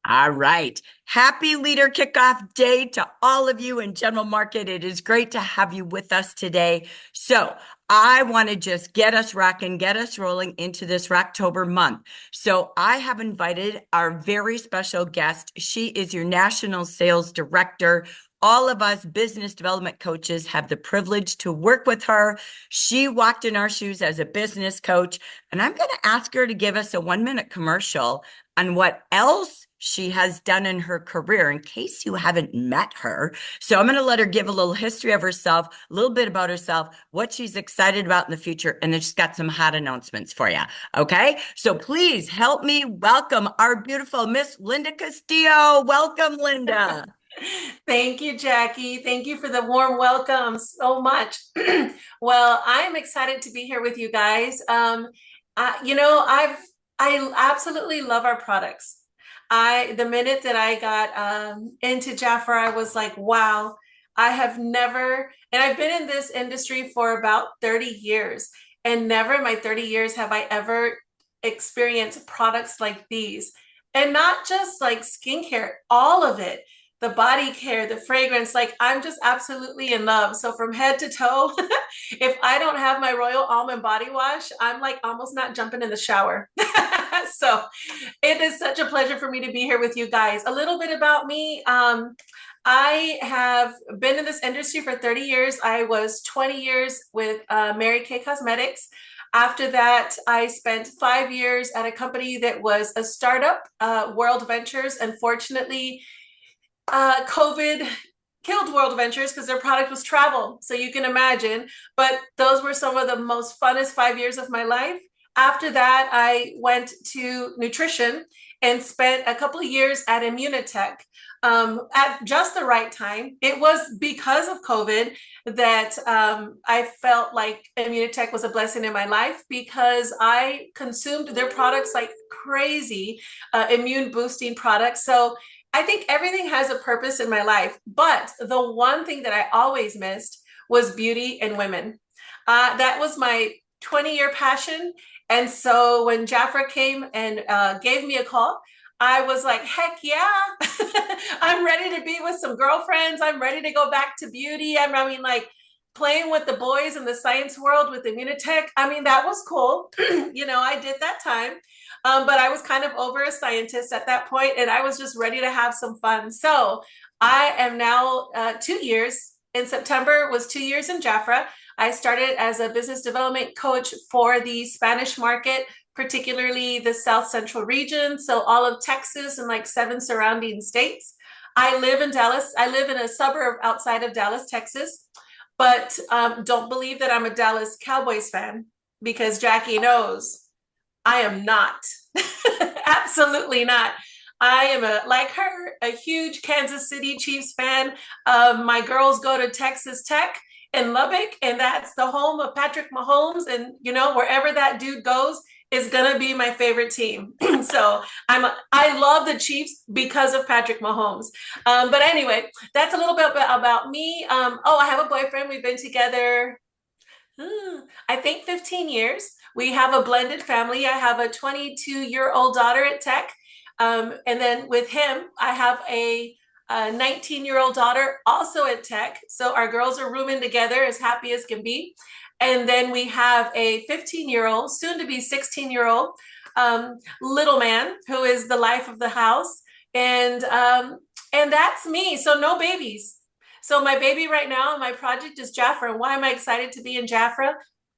All right. Happy Leader Kickoff Day to all of you in General Market. It is great to have you with us today. So, I want to just get us rocking, get us rolling into this Rocktober month. So, I have invited our very special guest. She is your National Sales Director. All of us business development coaches have the privilege to work with her. She walked in our shoes as a business coach, and I'm going to ask her to give us a 1-minute commercial on what else she has done in her career in case you haven't met her. So I'm going to let her give a little history of herself, a little bit about herself, what she's excited about in the future, and then she's got some hot announcements for you. Okay? So please help me welcome our beautiful Miss Linda Castillo. Welcome, Linda. Thank you, Jackie. Thank you for the warm welcome so much. Well, I'm excited to be here with you guys. I absolutely love our products. The minute that I got into Jafra, I was like, wow, I have never, and I've been in this industry for about 30 years, and never in my 30 years have I ever experienced products like these. And not just like skincare, all of it, the body care, the fragrance, like I'm just absolutely in love. So from head to toe, if I don't have my Royal Almond body wash, I'm like almost not jumping in the shower. So it is such a pleasure for me to be here with you guys. A little bit about me. I have been in this industry for 30 years. I was 20 years with Mary Kay Cosmetics. After that, I spent 5 years at a company that was a startup, World Ventures. Unfortunately, COVID killed World Ventures because their product was travel. So you can imagine. But those were some of the most funnest 5 years of my life. After that, I went to nutrition and spent a couple of years at Immunotech at just the right time. It was because of COVID that I felt like Immunotech was a blessing in my life because I consumed their products like crazy, immune boosting products. So I think everything has a purpose in my life, but the one thing that I always missed was beauty and women. That was my 20-year passion. And so when Jafra came and gave me a call, I was like, heck yeah, I'm ready to be with some girlfriends. I'm ready to go back to beauty. I mean, like playing with the boys in the science world with Immunotech. I mean, that was cool. I did that time. But I was kind of over a scientist at that point, and I was just ready to have some fun. So I am now 2 years. In September was 2 years in Jafra. I started as a business development coach for the Spanish market, particularly the South Central region. So all of Texas and like 7 surrounding states. I live in Dallas. I live in a suburb outside of Dallas, Texas. But don't believe that I'm a Dallas Cowboys fan because Jackie knows I am not. Absolutely not. I am like her, a huge Kansas City Chiefs fan. My girls go to Texas Tech in Lubbock, and that's the home of Patrick Mahomes. And wherever that dude goes is gonna be my favorite team. So I love the Chiefs because of Patrick Mahomes. But anyway, that's a little bit about me. I have a boyfriend. We've been together I think 15 years. We have a blended family. I have a 22-year-old daughter at Tech. And then with him, I have a 19-year-old daughter also at Tech. So our girls are rooming together as happy as can be. And then we have a 15-year-old, soon to be 16-year-old little man who is the life of the house. And that's me. So no babies. So my baby right now, my project is Jafra. Why am I excited to be in Jafra?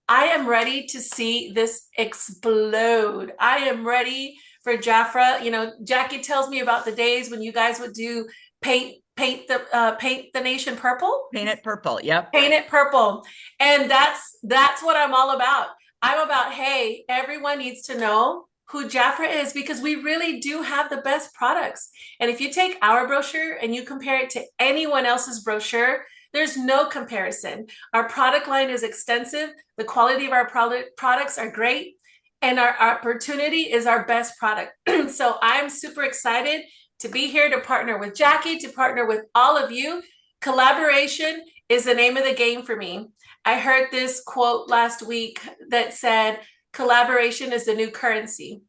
I am ready to see this explode. I am ready for Jafra. Jackie tells me about the days when you guys would do paint the nation purple. Paint it purple. Yep. Paint it purple. And that's what I'm all about. I'm about, hey, everyone needs to know who Jafra is because we really do have the best products. And if you take our brochure and you compare it to anyone else's brochure, there's no comparison. Our product line is extensive. The quality of our products are great. And our opportunity is our best product. So I'm super excited to be here to partner with Jackie, to partner with all of you. Collaboration is the name of the game for me. I heard this quote last week that said, collaboration is the new currency.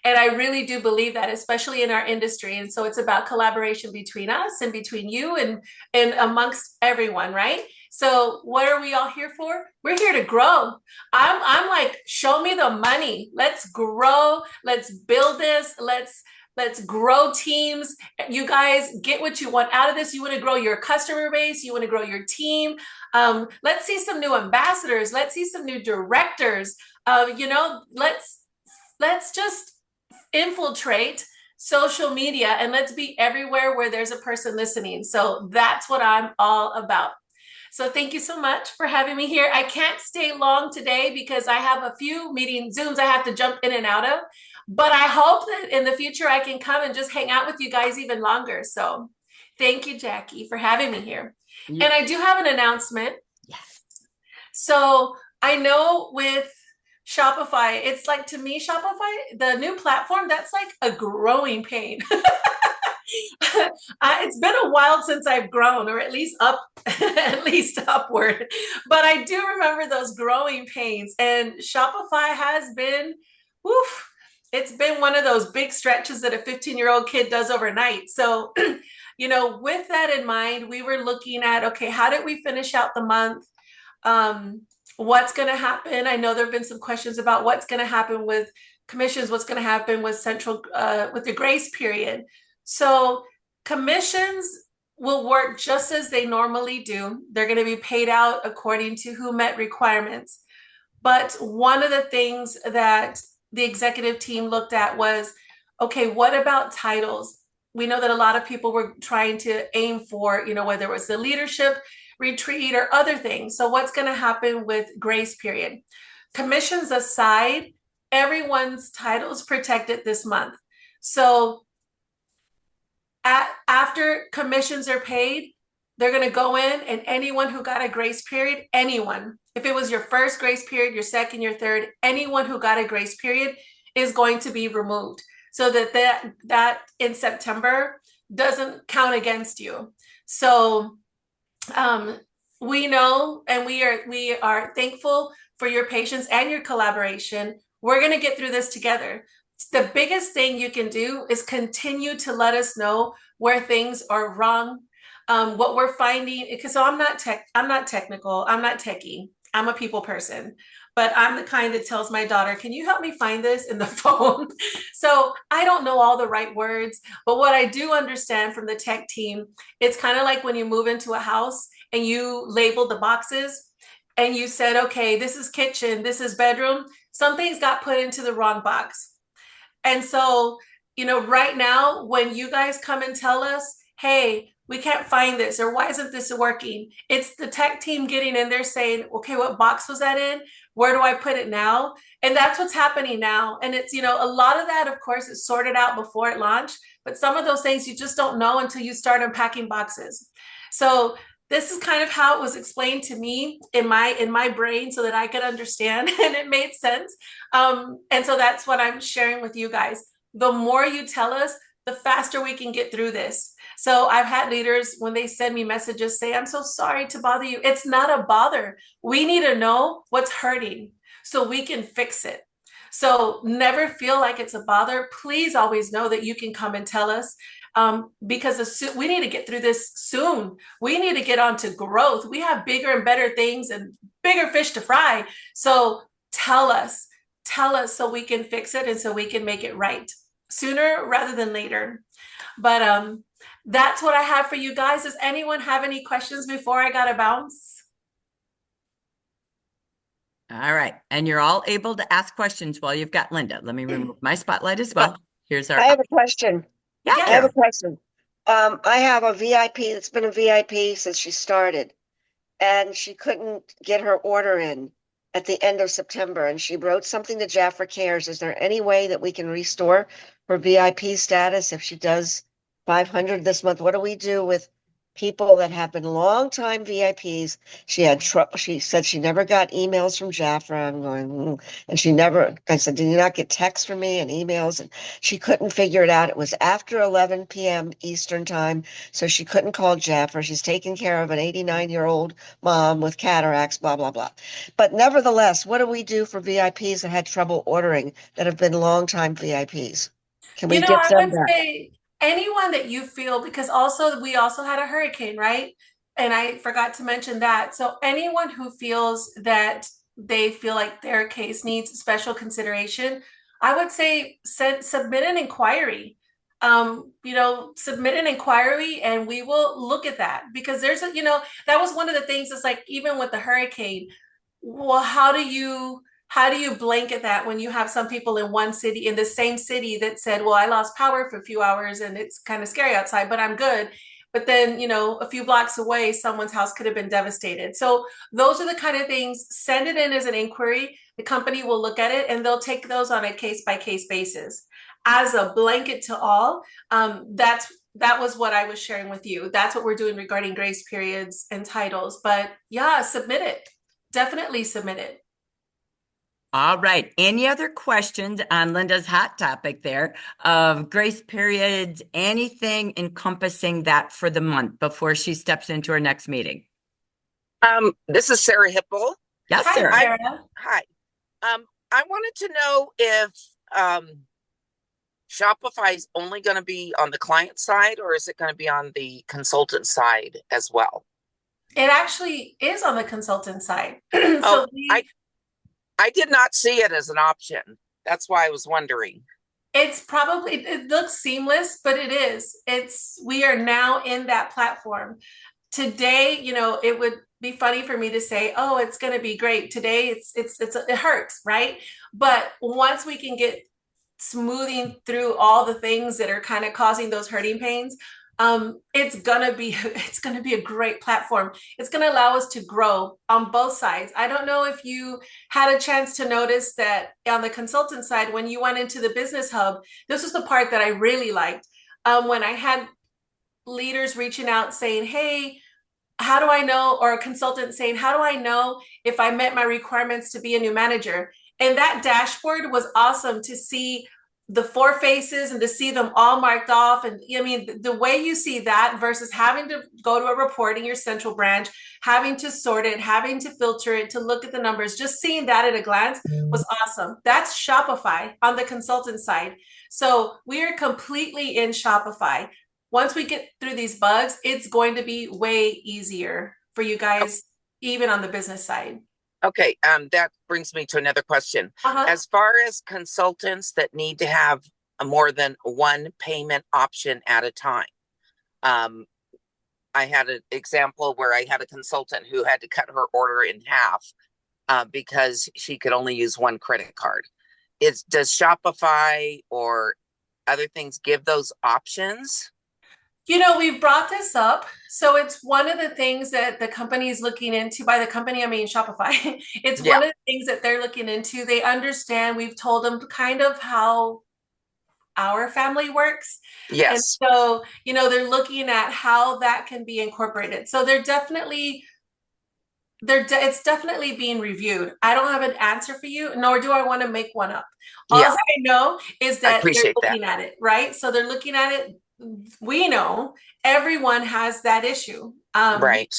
And I really do believe that, especially in our industry. And so it's about collaboration between us and between you and amongst everyone, right? So what are we all here for? We're here to grow. I'm like, show me the money. Let's grow. Let's build this. Let's grow teams. You guys get what you want out of this. You want to grow your customer base. You want to grow your team. Let's see some new ambassadors. Let's see some new directors. Let's just infiltrate social media and let's be everywhere where there's a person listening. So that's what I'm all about. So thank you so much for having me here. I can't stay long today because I have a few meeting Zooms I have to jump in and out of, but I hope that in the future I can come and just hang out with you guys even longer. So thank you, Jackie, for having me here. Yeah. And I do have an announcement. Yes. So I know with Shopify, it's like, to me, Shopify, the new platform, that's like a growing pain. It's been a while since I've grown, or at least at least upward. But I do remember those growing pains, and Shopify has been, woof, it's been one of those big stretches that a 15-year-old kid does overnight. So, with that in mind, we were looking at, okay, how did we finish out the month? What's going to happen? I know there have been some questions about what's going to happen with commissions, what's going to happen with with the grace period. So commissions will work just as they normally do. They're going to be paid out according to who met requirements. But one of the things that the executive team looked at was, okay, what about titles? We know that a lot of people were trying to aim for, whether it was the leadership retreat or other things. So what's going to happen with grace period? Commissions aside, everyone's titles protected this month. So after commissions are paid, they're going to go in, and anyone who got a grace period, anyone, if it was your first grace period, your second, your third, anyone who got a grace period is going to be removed, so that in September doesn't count against you. So we know, and we are thankful for your patience and your collaboration. We're going to get through this together. The biggest thing you can do is continue to let us know where things are wrong, what we're finding. Because so I'm not technical, I'm not techie, I'm a people person, but I'm the kind that tells my daughter, can you help me find this in the phone? So I don't know all the right words, but what I do understand from the tech team, it's kind of like when you move into a house and you label the boxes and you said, okay, this is kitchen, this is bedroom. Some things got put into the wrong box. And so, right now, when you guys come and tell us, hey, we can't find this, or why isn't this working? It's the tech team getting in there saying, okay, what box was that in? Where do I put it now? And that's what's happening now. And it's, a lot of that, of course, is sorted out before it launched, but some of those things you just don't know until you start unpacking boxes. So this is kind of how it was explained to me in my brain so that I could understand, and it made sense. And so that's what I'm sharing with you guys. The more you tell us, the faster we can get through this. So I've had leaders, when they send me messages, say, I'm so sorry to bother you. It's not a bother. We need to know what's hurting so we can fix it. So never feel like it's a bother. Please always know that you can come and tell us, because we need to get through this soon. We need to get on to growth. We have bigger and better things and bigger fish to fry. So tell us so we can fix it and so we can make it right sooner rather than later. But that's what I have for you guys. Does anyone have any questions before I gotta bounce? All right. And you're all able to ask questions while you've got Linda. Let me remove my spotlight as well. Here's our. I have a question. Yeah, Yes. I have a Carol. question. I have a VIP that's been a VIP since she started, and she couldn't get her order in at the end of September, and she wrote something to Jafra Cares. Is there any way that we can restore her VIP status if she does 500 this month? What do we do with people that have been longtime VIPs. She had trouble. She said she never got emails from Jafra. I'm going, and she never, I said, did you not get texts from me and emails? And she couldn't figure it out. It was after 11 p.m. Eastern time, so she couldn't call Jafra. She's taking care of an 89-year-old mom with cataracts, blah, blah, blah. But nevertheless, what do we do for VIPs that had trouble ordering that have been longtime VIPs? Can we get I them would back? say anyone that you feel, because also we also had a hurricane, right? And I forgot to mention that. So anyone who feels that they feel like their case needs special consideration, I would say submit an inquiry. Submit an inquiry and we will look at that, because that was one of the things. It's like, even with the hurricane, well, how do you blanket that when you have some people in one city, in the same city, that said, well, I lost power for a few hours and it's kind of scary outside, but I'm good. But then, a few blocks away, someone's house could have been devastated. So those are the kind of things. Send it in as an inquiry. The company will look at it and they'll take those on a case by case basis. As a blanket to all, that was what I was sharing with you. That's what we're doing regarding grace periods and titles. But yeah, submit it. Definitely submit it. All right. Any other questions on Linda's hot topic there of grace periods, anything encompassing that for the month before she steps into her next meeting? This is Sarah Hipple. Yes, Hi, Sarah. Sarah. Hi. I wanted to know if Shopify is only going to be on the client side, or is it going to be on the consultant side as well? It actually is on the consultant side. Oh, I did not see it as an option. That's why I was wondering. It looks seamless, but it is. We are now in that platform. Today, it would be funny for me to say, oh, it's going to be great. Today, it hurts, right? But once we can get smoothing through all the things that are kind of causing those hurting pains, it's gonna be a great platform. It's gonna allow us to grow on both sides. I don't know if you had a chance to notice that on the consultant side, when you went into the business hub, this was the part that I really liked. When I had leaders reaching out saying, hey, how do I know, or a consultant saying, how do I know if I met my requirements to be a new manager? And that dashboard was awesome to see the 4 faces and to see them all marked off. And I mean, the way you see that versus having to go to a report in your central branch, having to sort it, having to filter it, to look at the numbers, just seeing that at a glance was awesome. That's Shopify on the consultant side. So we are completely in Shopify. Once we get through these bugs, it's going to be way easier for you guys, even on the business side. Okay, that brings me to another question. As far as consultants that need to have more than one payment option at a time, I had an example where I had a consultant who had to cut her order in half because she could only use one credit card. Does Shopify or other things give those options? We've brought this up. So it's one of the things that the company is looking into. By the company, I mean Shopify. It's one of the things that they're looking into. They understand, we've told them kind of how our family works. Yes. And so, they're looking at how that can be incorporated. So it's definitely being reviewed. I don't have an answer for you, nor do I want to make one up. All I know is that they're looking at it, right? So they're looking at it. We know everyone has that issue. Right.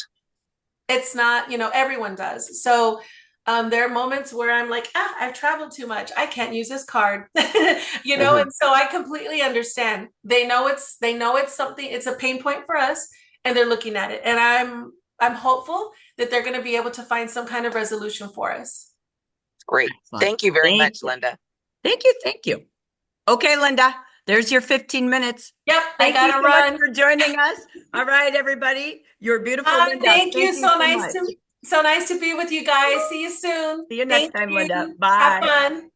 It's not, everyone does. So there are moments where I'm like, I've traveled too much. I can't use this card, and so I completely understand. They know it's something, it's a pain point for us, and they're looking at it. And I'm hopeful that they're going to be able to find some kind of resolution for us. Great. Thank you very much, Linda. Thank you. Okay, Linda, there's your 15 minutes. Yep, I Thank you gotta so run. much for joining us. All right, everybody. You're beautiful, Linda. Thank you. So much. to be with you guys. See you soon. See you next time, Linda. Bye. Have fun.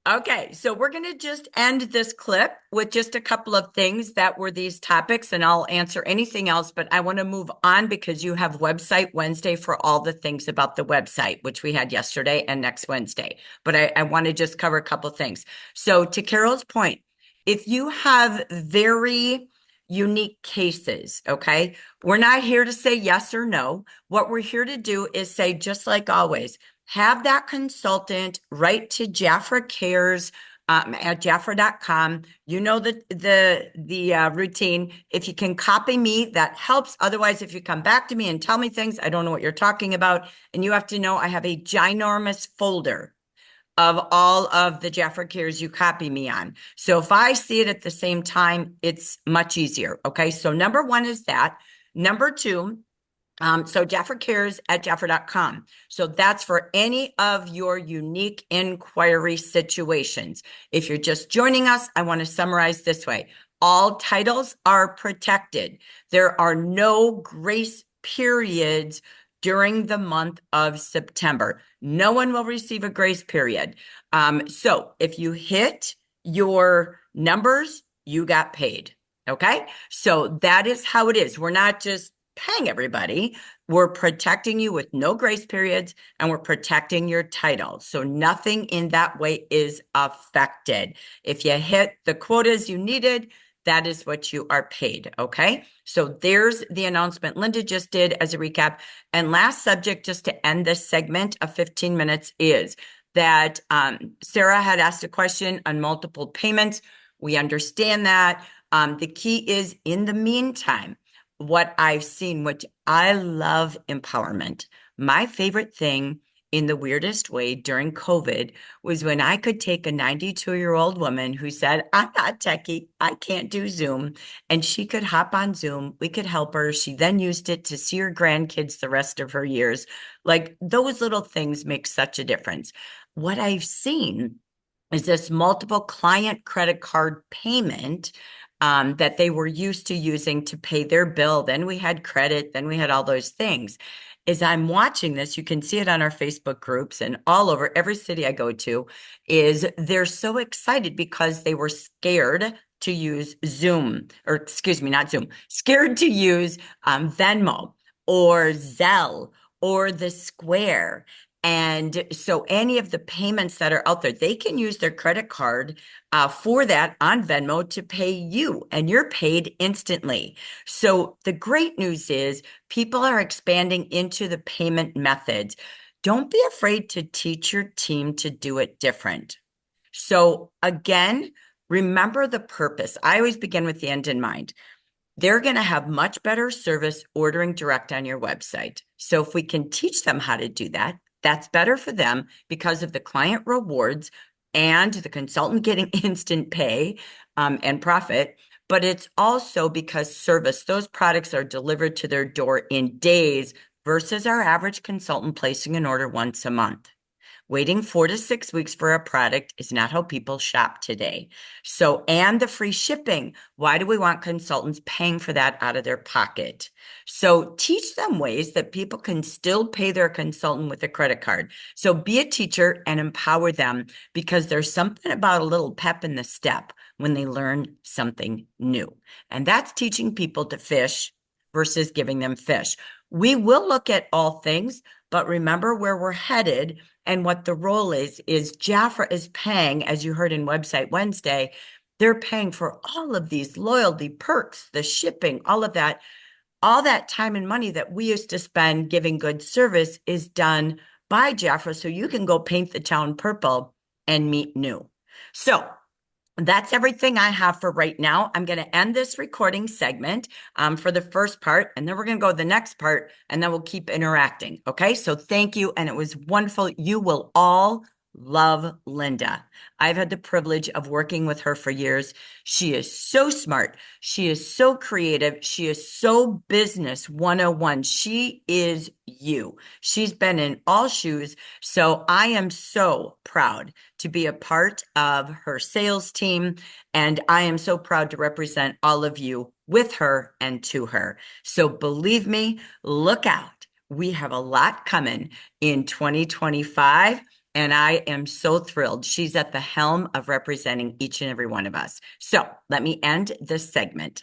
Okay, so we're going to just end this clip with just a couple of things that were these topics, and I'll answer anything else, but I want to move on because you have Website Wednesday for all the things about the website, which we had yesterday and next Wednesday. But I want to just cover a couple of things. So to Carol's point, if you have very unique cases, okay? We're not here to say yes or no. What we're here to do is say, just like always, have that consultant write to Jafra Cares at Jafra.com. You know the routine. If you can copy me, that helps. Otherwise, if you come back to me and tell me things, I don't know what you're talking about. And you have to know I have a ginormous folder of all of the Jafra Cares you copy me on. So if I see it at the same time, it's much easier. Okay. So number one is that. Number two, so Jafra Cares at Jafra.com. So that's for any of your unique inquiry situations. If you're just joining us, I want to summarize this way. All titles are protected. There are no grace periods during the month of September. No one will receive a grace period. So if you hit your numbers, you got paid. Okay. So that is how it is. We're not just paying everybody. We're protecting you with no grace periods, and we're protecting your title. So nothing in that way is affected. If you hit the quotas you needed, that is what you are paid. Okay. So there's the announcement Linda just did as a recap. And last subject, just to end this segment of 15 minutes, is that Sarah had asked a question on multiple payments. We understand that. The key is, in the meantime, what I've seen, which I love empowerment. My favorite thing in the weirdest way during COVID was when I could take a 92-year-old woman who said, I'm not techie, I can't do Zoom, and she could hop on Zoom. We could help her. She then used it to see her grandkids the rest of her years. Like, those little things make such a difference. What I've seen is this multiple client credit card payment that they were used to using to pay their bill. Then we had credit, then we had all those things. As I'm watching this, you can see it on our Facebook groups and all over every city I go to, is they're so excited because they were scared to use Zoom, or excuse me, not Zoom, scared to use Venmo or Zelle or the Square. And so any of the payments that are out there, they can use their credit card for that on Venmo to pay you, and you're paid instantly. So the great news is people are expanding into the payment methods. Don't be afraid to teach your team to do it different. So again, remember the purpose. I always begin with the end in mind. They're going to have much better service ordering direct on your website. So if we can teach them how to do that, that's better for them because of the client rewards and the consultant getting instant pay and profit. But it's also because service, those products are delivered to their door in days versus our average consultant placing an order once a month. Waiting 4 to 6 weeks for a product is not how people shop today. So, and the free shipping, why do we want consultants paying for that out of their pocket? So teach them ways that people can still pay their consultant with a credit card. So be a teacher and empower them, because there's something about a little pep in the step when they learn something new. And that's teaching people to fish versus giving them fish. We will look at all things, but remember where we're headed. And what the role is Jafra is paying, as you heard in Website Wednesday, they're paying for all of these loyalty perks, the shipping, all of that. All that time and money that we used to spend giving good service is done by Jafra. So you can go paint the town purple and meet new. So that's everything I have for right now. I'm going to end this recording segment for the first part, and then we're going to go to the next part, and then we'll keep interacting. Okay, so thank you, and it was wonderful. You will all love Linda. I've had the privilege of working with her for years. She is so smart. She is so creative. She is so business 101. She is you. She's been in all shoes. So I am so proud to be a part of her sales team. And I am so proud to represent all of you with her and to her. So believe me, look out. We have a lot coming in 2025. And I am so thrilled. She's at the helm of representing each and every one of us. So let me end this segment.